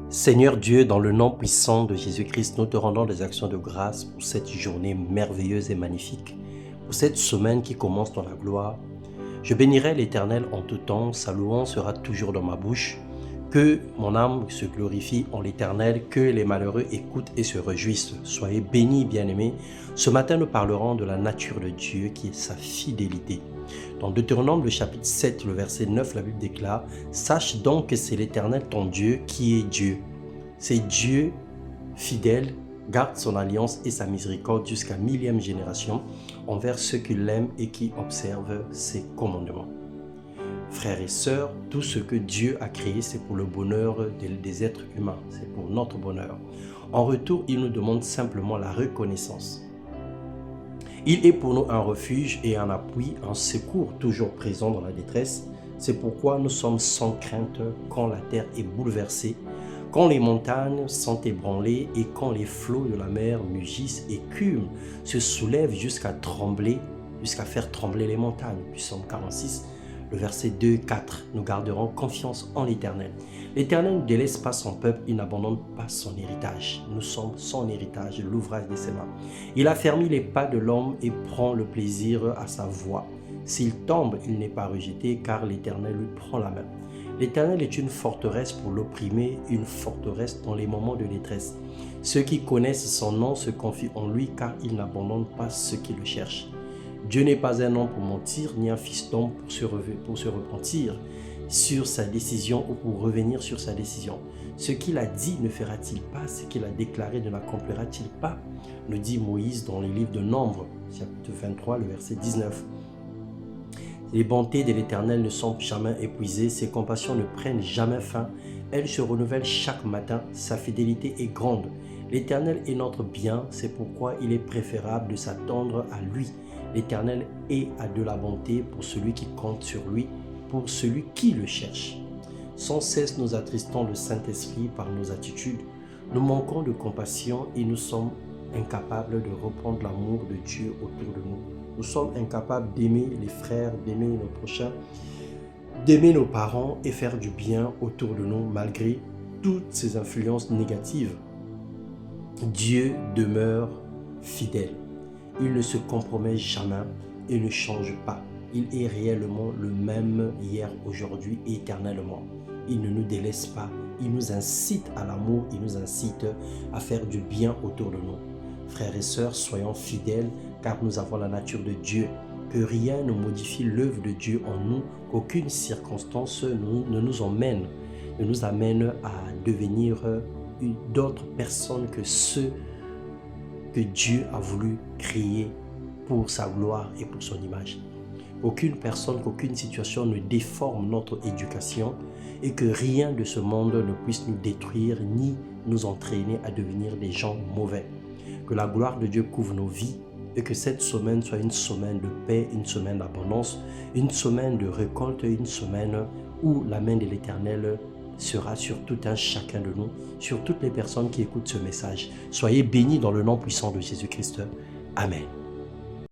Seigneur Dieu, dans le nom puissant de Jésus-Christ, nous te rendons des actions de grâce pour cette journée merveilleuse et magnifique, pour cette semaine qui commence dans la gloire. Je bénirai l'Éternel en tout temps, sa louange sera toujours dans ma bouche. Que mon âme se glorifie en l'Éternel, que les malheureux écoutent et se réjouissent. Soyez bénis, bien-aimés. Ce matin, nous parlerons de la nature de Dieu qui est sa fidélité. Dans Deutéronome, le chapitre 7, le verset 9, la Bible déclare « Sache donc que c'est l'Éternel ton Dieu qui est Dieu. C'est Dieu fidèle, garde son alliance et sa miséricorde jusqu'à 1000e génération envers ceux qui l'aiment et qui observent ses commandements. » Frères et sœurs, tout ce que Dieu a créé, c'est pour le bonheur des êtres humains, c'est pour notre bonheur. En retour, il nous demande simplement la reconnaissance. Il est pour nous un refuge et un appui, un secours toujours présent dans la détresse. C'est pourquoi nous sommes sans crainte quand la terre est bouleversée, quand les montagnes sont ébranlées et quand les flots de la mer mugissent, écument, se soulèvent jusqu'à faire trembler les montagnes. Psaume 46. Le verset 2 et 4, nous garderons confiance en l'Éternel. L'Éternel ne délaisse pas son peuple, il n'abandonne pas son héritage. Nous sommes son héritage, l'ouvrage de ses mains. Il a fermi les pas de l'homme et prend le plaisir à sa voix. S'il tombe, il n'est pas rejeté, car l'Éternel lui prend la main. L'Éternel est une forteresse pour l'opprimé, une forteresse dans les moments de détresse. Ceux qui connaissent son nom se confient en lui, car il n'abandonne pas ceux qui le cherchent. Dieu n'est pas un homme pour mentir, ni un fils d'homme pour se repentir sur sa décision ou pour revenir sur sa décision. Ce qu'il a dit ne fera-t-il pas? Ce qu'il a déclaré ne l'accomplira-t-il pas? Nous dit Moïse dans les livres de Nombre, chapitre 23, le verset 19. Les bontés de l'Éternel ne sont jamais épuisées, ses compassions ne prennent jamais fin, elles se renouvellent chaque matin, sa fidélité est grande. L'Éternel est notre bien, c'est pourquoi il est préférable de s'attendre à lui. L'Éternel a de la bonté pour celui qui compte sur lui, pour celui qui le cherche. Sans cesse nous attristons le Saint-Esprit par nos attitudes. Nous manquons de compassion et nous sommes incapables de reprendre l'amour de Dieu autour de nous. Nous sommes incapables d'aimer les frères, d'aimer nos prochains, d'aimer nos parents et faire du bien autour de nous malgré toutes ces influences négatives. Dieu demeure fidèle. Il ne se compromet jamais et ne change pas. Il est réellement le même hier, aujourd'hui et éternellement. Il ne nous délaisse pas. Il nous incite à l'amour. Il nous incite à faire du bien autour de nous. Frères et sœurs, soyons fidèles car nous avons la nature de Dieu. Que rien ne modifie l'œuvre de Dieu en nous, qu'aucune circonstance ne nous amène à devenir d'autres personnes que ceux que Dieu a voulu créer pour sa gloire et pour son image. Aucune personne, qu'aucune situation ne déforme notre éducation et que rien de ce monde ne puisse nous détruire ni nous entraîner à devenir des gens mauvais. Que la gloire de Dieu couvre nos vies et que cette semaine soit une semaine de paix, une semaine d'abondance, une semaine de récolte, une semaine où la main de l'Éternel sera sur tout un chacun de nous, sur toutes les personnes qui écoutent ce message. Soyez bénis dans le nom puissant de Jésus-Christ. Amen.